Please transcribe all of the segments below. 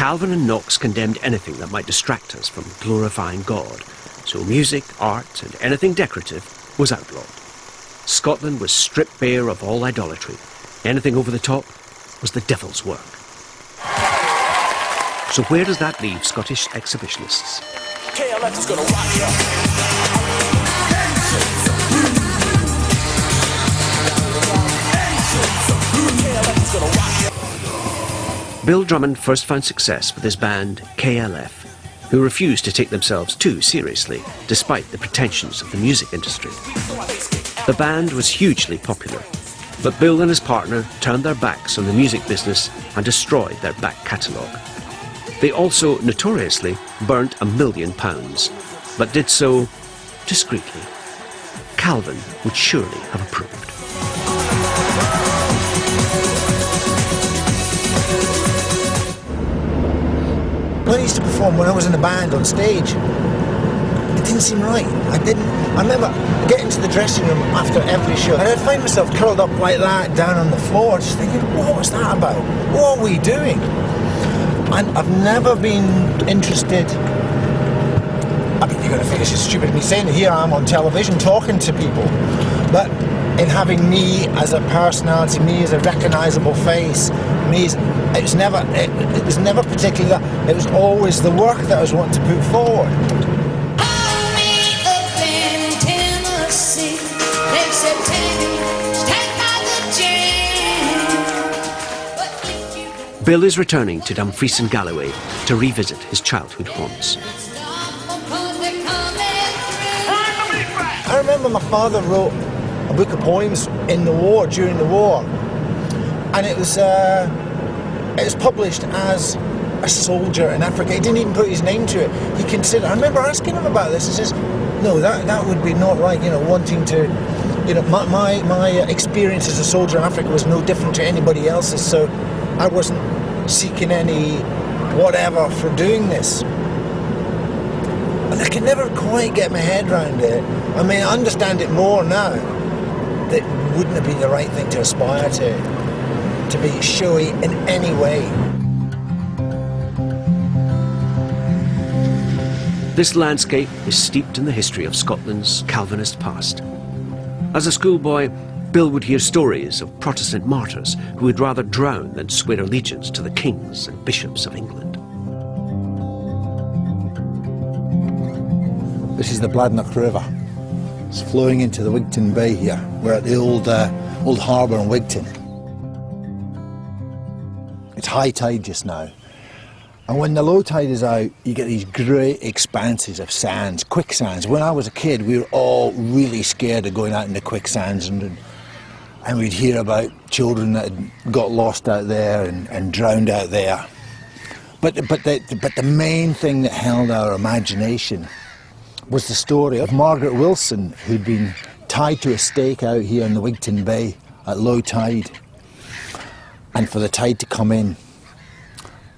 Calvin and Knox condemned anything that might distract us from glorifying God, so music, art and anything decorative was outlawed. Scotland was stripped bare of all idolatry. Anything over the top was the devil's work. So where does that leave Scottish exhibitionists? KLF is gonna rock you. Bill Drummond first found success with his band KLF, who refused to take themselves too seriously, despite the pretensions of the music industry. The band was hugely popular, but Bill and his partner turned their backs on the music business and destroyed their back catalogue. They also notoriously burnt £1 million, but did so discreetly. Calvin would surely have approved. When I used to perform, when I was in a band on stage, it didn't seem right. I remember getting to the dressing room after every show, and I'd find myself curled up like that, down on the floor, just thinking, what was that about? What are we doing? And I've never been interested. I mean, you're going to think it's stupid of me saying it. Here I am on television talking to people, but in having me as a personality, me as a recognisable face, it was never particularly that. It was always the work that I was wanting to put forward. Bill is returning to Dumfries and Galloway to revisit his childhood haunts. I remember my father wrote a book of poems in the war, during the war, and it was published as a soldier in Africa. He didn't even put his name to it. He considered. I remember asking him about this. He says, "No, that would be not right. You know, wanting to, you know, my experience as a soldier in Africa was no different to anybody else's. So I wasn't seeking any whatever for doing this." And I can never quite get my head around it. I mean, I understand it more now. That wouldn't have been the right thing to aspire to be showy in any way. This landscape is steeped in the history of Scotland's Calvinist past. As a schoolboy, Bill would hear stories of Protestant martyrs who would rather drown than swear allegiance to the kings and bishops of England. This is the Bladnoch River. It's flowing into the Wigton Bay here. We're at the old harbour in Wigton. It's high tide just now. And when the low tide is out, you get these great expanses of sands, quicksands. When I was a kid, we were all really scared of going out in the quicksands, and we'd hear about children that had got lost out there and drowned out there. But the main thing that held our imagination was the story of Margaret Wilson, who'd been tied to a stake out here in the Wigton Bay at low tide, and for the tide to come in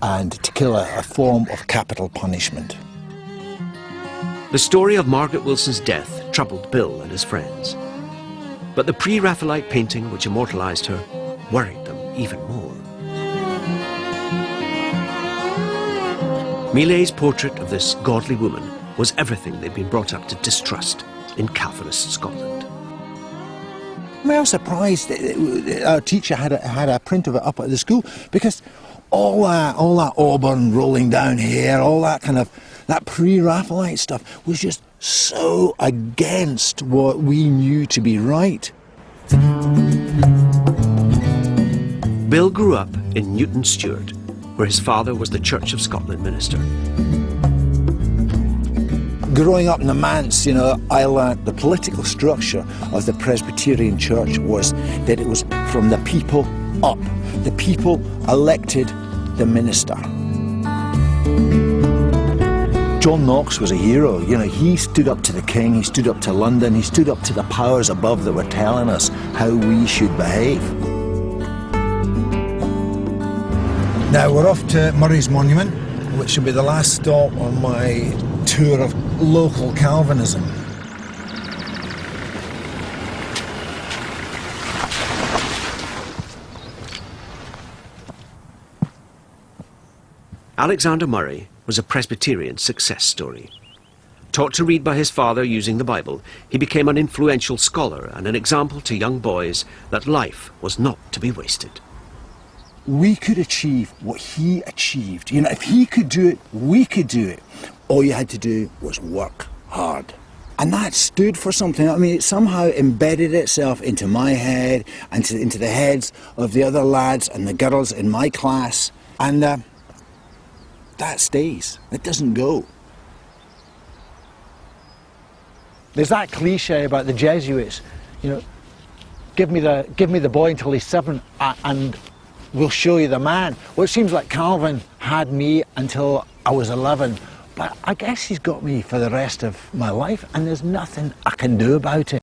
and to kill a form of capital punishment. The story of Margaret Wilson's death troubled Bill and his friends. But the pre-Raphaelite painting which immortalised her worried them even more. Millet's portrait of this godly woman was everything they'd been brought up to distrust in Calvinist Scotland. I was surprised that our teacher had a print of it up at the school, because all that auburn rolling down hair, all that kind of that pre-Raphaelite stuff was just so against what we knew to be right. Bill grew up in Newton Stewart, where his father was the Church of Scotland minister. Growing up in the manse, you know, I learnt the political structure of the Presbyterian Church was that it was from the people up. The people elected the minister. John Knox was a hero. You know, he stood up to the king, he stood up to London, he stood up to the powers above that were telling us how we should behave. Now we're off to Murray's Monument, which will be the last stop on my tour of local Calvinism. Alexander Murray was a Presbyterian success story. Taught to read by his father using the Bible, he became an influential scholar and an example to young boys that life was not to be wasted. We could achieve what he achieved. You know, if he could do it, we could do it. All you had to do was work hard. And that stood for something. I mean, it somehow embedded itself into my head and into the heads of the other lads and the girls in my class. And that stays. It doesn't go. There's that cliche about the Jesuits, you know, give me the boy until he's 7 and we'll show you the man. Well, it seems like Calvin had me until I was 11, but I guess he's got me for the rest of my life and there's nothing I can do about it.